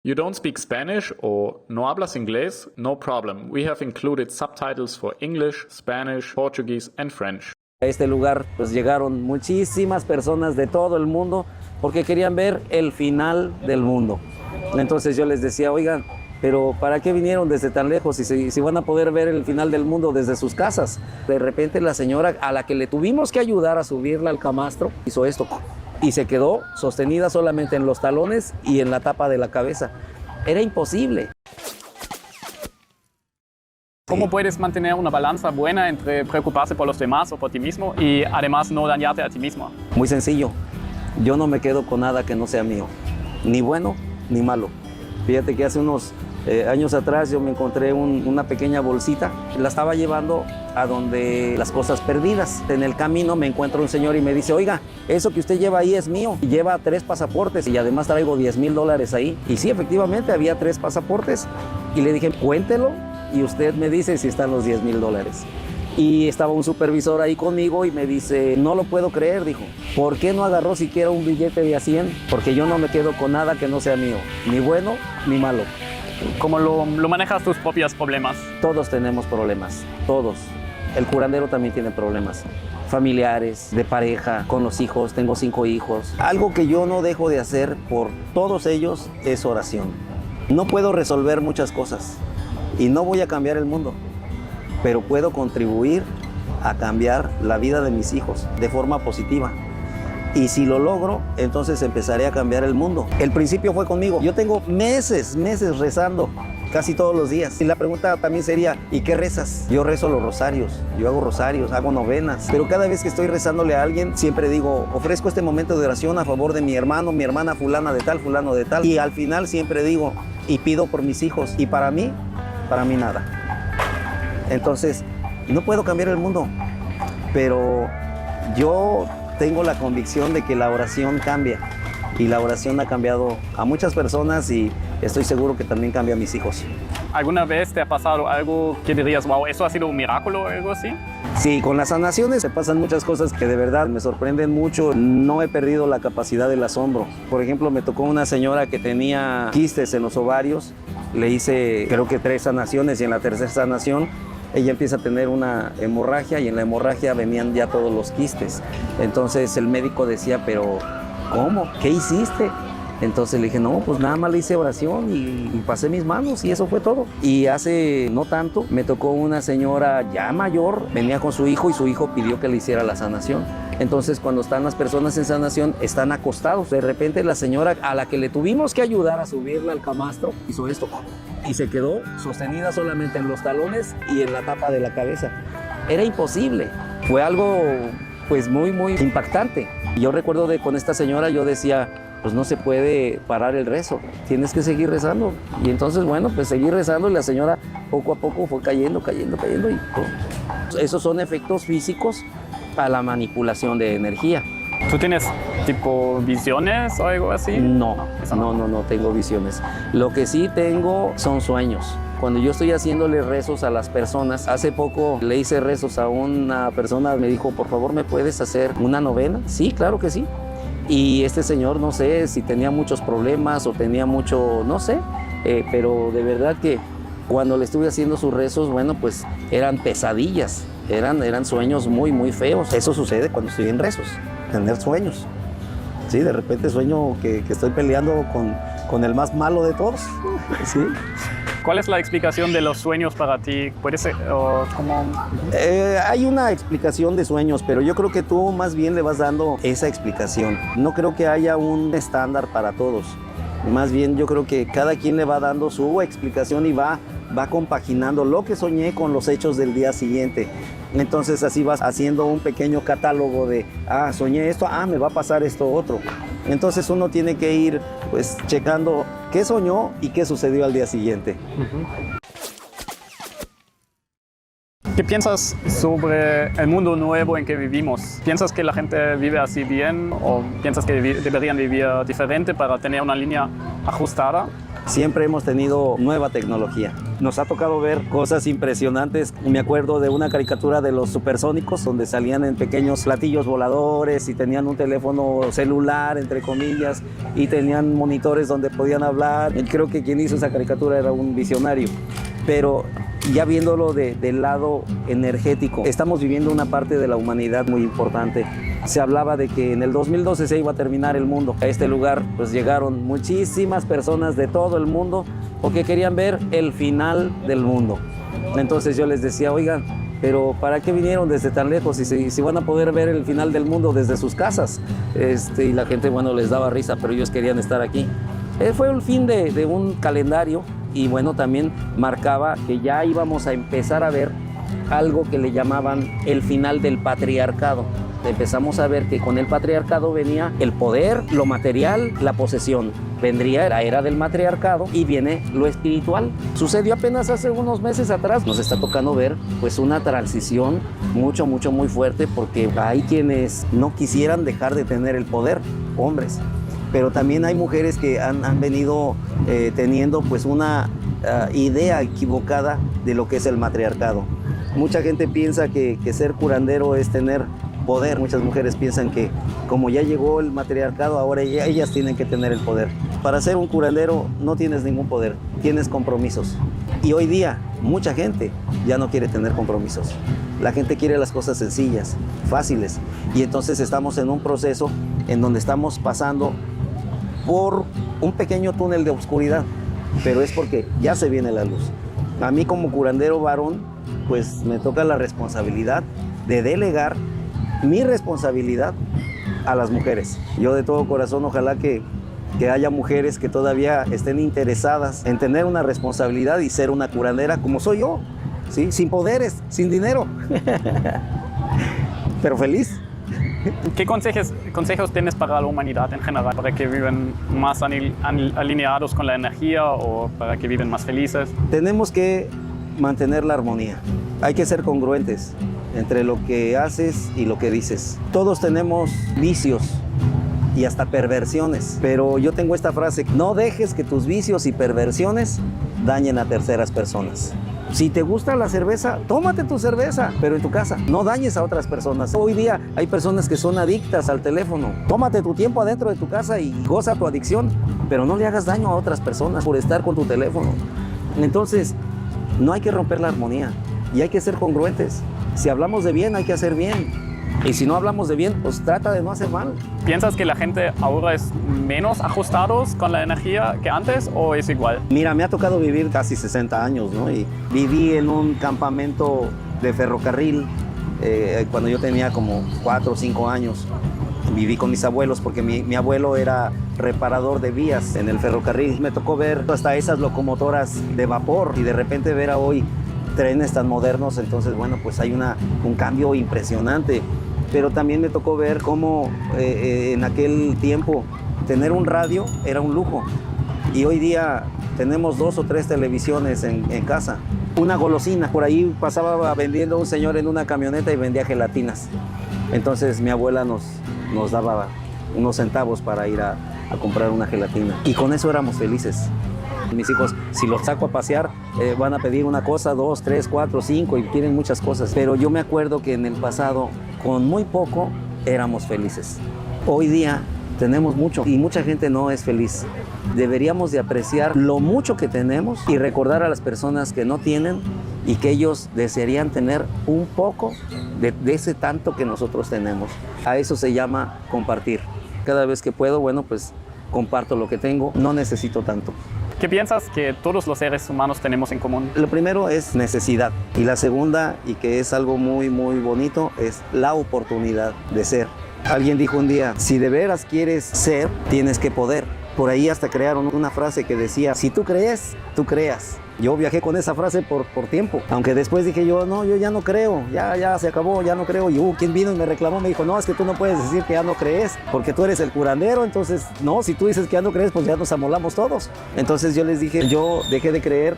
You don't speak Spanish or no hablas inglés? No problem. We have included subtitles for English, Spanish, Portuguese and French. A este lugar pues llegaron muchísimas personas de todo el mundo porque querían ver el final del mundo. Entonces yo les decía, oigan, pero ¿para qué vinieron desde tan lejos si van a poder ver el final del mundo desde sus casas? De repente la señora a la que le tuvimos que ayudar a subirla al camastro hizo esto y se quedó sostenida solamente en los talones y en la tapa de la cabeza. Era imposible. ¿Cómo puedes mantener una balanza buena entre preocuparse por los demás o por ti mismo y además no dañarte a ti mismo? Muy sencillo, yo no me quedo con nada que no sea mío, ni bueno ni malo. Fíjate que hace unos años atrás yo me encontré una pequeña bolsita, la estaba llevando a donde las cosas perdidas. En el camino me encuentro un señor y me dice, oiga, eso que usted lleva ahí es mío. Y lleva 3 pasaportes y además traigo $10,000 ahí. Y sí, efectivamente, había 3 pasaportes. Y le dije, cuéntelo y usted me dice si están los $10,000. Y estaba un supervisor ahí conmigo y me dice, no lo puedo creer, dijo. ¿Por qué no agarró siquiera un billete de $100? Porque yo no me quedo con nada que no sea mío, ni bueno ni malo. ¿Cómo lo manejas tus propios problemas? Todos tenemos problemas, todos. El curandero también tiene problemas. Familiares, de pareja, con los hijos, tengo 5 hijos. Algo que yo no dejo de hacer por todos ellos es oración. No puedo resolver muchas cosas y no voy a cambiar el mundo, pero puedo contribuir a cambiar la vida de mis hijos de forma positiva. Y si lo logro, entonces empezaré a cambiar el mundo. El principio fue conmigo. Yo tengo meses rezando, casi todos los días. Y la pregunta también sería, ¿y qué rezas? Yo rezo los rosarios, yo hago rosarios, hago novenas. Pero cada vez que estoy rezándole a alguien, siempre digo, ofrezco este momento de oración a favor de mi hermano, mi hermana fulana de tal, fulano de tal. Y al final siempre digo, y pido por mis hijos. Y para mí nada. Entonces, no puedo cambiar el mundo, pero yo tengo la convicción de que la oración cambia y la oración ha cambiado a muchas personas y estoy seguro que también cambia a mis hijos. ¿Alguna vez te ha pasado algo que dirías, wow, eso ha sido un milagro o algo así? Sí, con las sanaciones se pasan muchas cosas que de verdad me sorprenden mucho. No he perdido la capacidad del asombro. Por ejemplo, me tocó una señora que tenía quistes en los ovarios. Le hice creo que 3 sanaciones y en la tercera sanación ella empieza a tener una hemorragia y en la hemorragia venían ya todos los quistes. Entonces el médico decía, pero ¿cómo? ¿Qué hiciste? Entonces le dije, no, pues nada más le hice oración y pasé mis manos y eso fue todo. Y hace no tanto me tocó una señora ya mayor, venía con su hijo y su hijo pidió que le hiciera la sanación. Entonces cuando están las personas en sanación están acostados. De repente la señora a la que le tuvimos que ayudar a subirla al camastro hizo esto y se quedó sostenida solamente en los talones y en la tapa de la cabeza. Era imposible. Fue algo pues muy impactante. Yo recuerdo con esta señora yo decía, pues no se puede parar el rezo, tienes que seguir rezando. Y entonces, bueno, pues seguí rezando y la señora poco a poco fue cayendo y pues, esos son efectos físicos a la manipulación de energía. ¿Tú tienes tipo visiones o algo así? No tengo visiones. Lo que sí tengo son sueños. Cuando yo estoy haciéndole rezos a las personas, hace poco le hice rezos a una persona, me dijo, por favor, ¿me puedes hacer una novena? Sí, claro que sí. Y este señor, no sé si tenía muchos problemas o tenía mucho, no sé, pero de verdad que cuando le estuve haciendo sus rezos, bueno, pues eran pesadillas, eran sueños muy feos. Eso sucede cuando estoy en rezos, tener sueños. Sí, de repente sueño que estoy peleando con el más malo de todos. Sí. ¿Cuál es la explicación de los sueños para ti? ¿Puede ser como...? Hay una explicación de sueños, pero yo creo que tú más bien le vas dando esa explicación. No creo que haya un estándar para todos. Más bien yo creo que cada quien le va dando su explicación y va compaginando lo que soñé con los hechos del día siguiente. Entonces así vas haciendo un pequeño catálogo de, soñé esto, me va a pasar esto otro. Entonces uno tiene que ir pues checando qué soñó y qué sucedió al día siguiente. ¿Qué piensas sobre el mundo nuevo en que vivimos? ¿Piensas que la gente vive así bien o piensas que deberían vivir diferente para tener una línea ajustada? siempre hemos tenido nueva tecnología. Nos ha tocado ver cosas impresionantes. Me acuerdo de una caricatura de los supersónicos donde salían en pequeños platillos voladores y tenían un teléfono celular, entre comillas, y tenían monitores donde podían hablar. Y creo que quien hizo esa caricatura era un visionario. Pero ya viéndolo del lado energético, estamos viviendo una parte de la humanidad muy importante. Se hablaba de que en el 2012 se iba a terminar el mundo. A este lugar pues llegaron muchísimas personas de todo el mundo porque querían ver el final del mundo. Entonces yo les decía, oigan, pero ¿para qué vinieron desde tan lejos si van a poder ver el final del mundo desde sus casas? Y la gente, bueno, les daba risa, pero ellos querían estar aquí. Fue el fin de un calendario y bueno, también marcaba que ya íbamos a empezar a ver algo que le llamaban el final del patriarcado. Empezamos a ver que con el patriarcado venía el poder, lo material, la posesión. Vendría la era del matriarcado y viene lo espiritual. Sucedió apenas hace unos meses atrás. Nos está tocando ver pues una transición muy fuerte porque hay quienes no quisieran dejar de tener el poder, hombres. Pero también hay mujeres que han venido teniendo pues una idea equivocada de lo que es el matriarcado. Mucha gente piensa que ser curandero es tener poder. Muchas mujeres piensan que como ya llegó el matriarcado, ahora ellas tienen que tener el poder. Para ser un curandero no tienes ningún poder, tienes compromisos. Y hoy día mucha gente ya no quiere tener compromisos. La gente quiere las cosas sencillas, fáciles. Y entonces estamos en un proceso en donde estamos pasando por un pequeño túnel de oscuridad, pero es porque ya se viene la luz. A mí como curandero varón, pues me toca la responsabilidad de delegar mi responsabilidad a las mujeres. Yo de todo corazón ojalá que haya mujeres que todavía estén interesadas en tener una responsabilidad y ser una curandera como soy yo, ¿sí? Sin poderes, sin dinero, pero feliz. ¿Qué consejos tienes para la humanidad en general? ¿Para que vivan más alineados con la energía o para que vivan más felices? Tenemos que mantener la armonía. Hay que ser congruentes entre lo que haces y lo que dices. Todos tenemos vicios y hasta perversiones, pero yo tengo esta frase: no dejes que tus vicios y perversiones dañen a terceras personas. Si te gusta la cerveza, tómate tu cerveza, pero en tu casa. No dañes a otras personas. Hoy día hay personas que son adictas al teléfono. Tómate tu tiempo adentro de tu casa y goza tu adicción, pero no le hagas daño a otras personas por estar con tu teléfono. Entonces, no hay que romper la armonía y hay que ser congruentes. Si hablamos de bien, hay que hacer bien. Y si no hablamos de bien, pues trata de no hacer mal. ¿Piensas que la gente ahora es menos ajustados con la energía que antes o es igual? Mira, me ha tocado vivir casi 60 años, ¿no? Y viví en un campamento de ferrocarril cuando yo tenía como 4 o 5 años. Viví con mis abuelos porque mi abuelo era reparador de vías en el ferrocarril. Me tocó ver hasta esas locomotoras de vapor y de repente ver a hoy trenes tan modernos. Entonces, bueno, pues hay un cambio impresionante. Pero también me tocó ver cómo en aquel tiempo tener un radio era un lujo. Y hoy día tenemos 2 o 3 televisiones en casa. Una golosina. Por ahí pasaba vendiendo un señor en una camioneta y vendía gelatinas. Entonces mi abuela nos daba unos centavos para ir a comprar una gelatina. Y con eso éramos felices. Mis hijos, si los saco a pasear, van a pedir una cosa, 2, 3, 4, 5 y quieren muchas cosas. Pero yo me acuerdo que en el pasado, con muy poco, éramos felices. Hoy día tenemos mucho y mucha gente no es feliz. Deberíamos de apreciar lo mucho que tenemos y recordar a las personas que no tienen y que ellos desearían tener un poco de ese tanto que nosotros tenemos. A eso se llama compartir. Cada vez que puedo, bueno, pues comparto lo que tengo, no necesito tanto. ¿Qué piensas que todos los seres humanos tenemos en común? Lo primero es necesidad y la segunda, y que es algo muy bonito, es la oportunidad de ser. Alguien dijo un día, si de veras quieres ser, tienes que poder. Por ahí hasta crearon una frase que decía, si tú crees, tú creas. Yo viajé con esa frase por tiempo, aunque después dije yo ya no creo, ya se acabó, ya no creo. Y quien vino y me reclamó, me dijo, no, es que tú no puedes decir que ya no crees, porque tú eres el curandero, entonces, no, si tú dices que ya no crees, pues ya nos amolamos todos. Entonces yo les dije, yo dejé de creer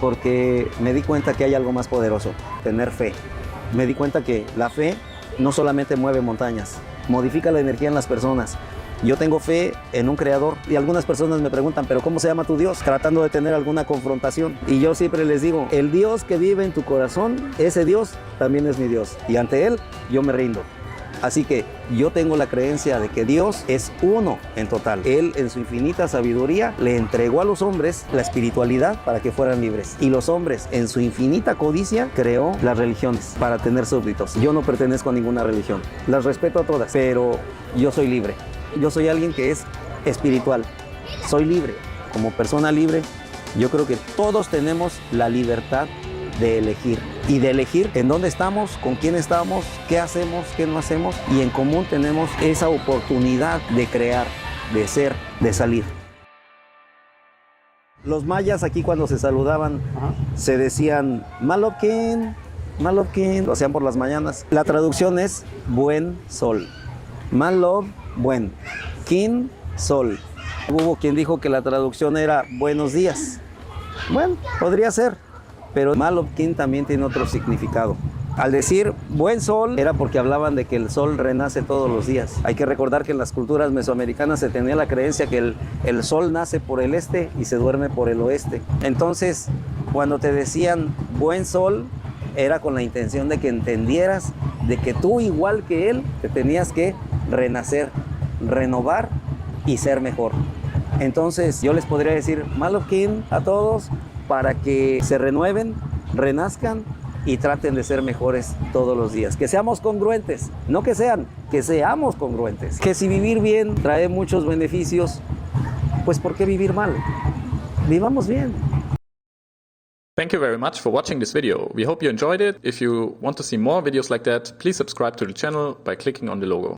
porque me di cuenta que hay algo más poderoso, tener fe. Me di cuenta que la fe no solamente mueve montañas, modifica la energía en las personas. Yo tengo fe en un creador y algunas personas me preguntan, ¿pero cómo se llama tu Dios? Tratando de tener alguna confrontación. Y yo siempre les digo, el Dios que vive en tu corazón, ese Dios también es mi Dios. Y ante Él yo me rindo. Así que yo tengo la creencia de que Dios es uno en total. Él en su infinita sabiduría le entregó a los hombres la espiritualidad para que fueran libres. Y los hombres en su infinita codicia creó las religiones para tener súbditos. Yo no pertenezco a ninguna religión. Las respeto a todas, pero yo soy libre. Yo soy alguien que es espiritual. Soy libre. Como persona libre, yo creo que todos tenemos la libertad de elegir y de elegir en dónde estamos, con quién estamos, qué hacemos, qué no hacemos, y en común tenemos esa oportunidad de crear, de ser, de salir. Los mayas aquí cuando se saludaban se decían Malopkin, Malopkin, lo hacían por las mañanas. La traducción es buen sol. Malop, buen. Kin, sol. Hubo quien dijo que la traducción era buenos días. Bueno, podría ser. Pero Malopkin también tiene otro significado. Al decir buen sol era porque hablaban de que el sol renace todos los días. Hay que recordar que en las culturas mesoamericanas se tenía la creencia que el sol nace por el este y se duerme por el oeste. Entonces, cuando te decían buen sol, era con la intención de que entendieras de que tú, igual que él, te tenías que renacer, renovar y ser mejor. Entonces, yo les podría decir Malopkin a todos, para que se renueven, renazcan y traten de ser mejores todos los días. Que seamos congruentes, no que sean, que seamos congruentes. Que si vivir bien trae muchos beneficios, pues ¿por qué vivir mal? Vivamos bien. Thank you very much for watching this video. We hope you enjoyed it. If you want to see more videos like that, please subscribe to the channel by clicking on the logo.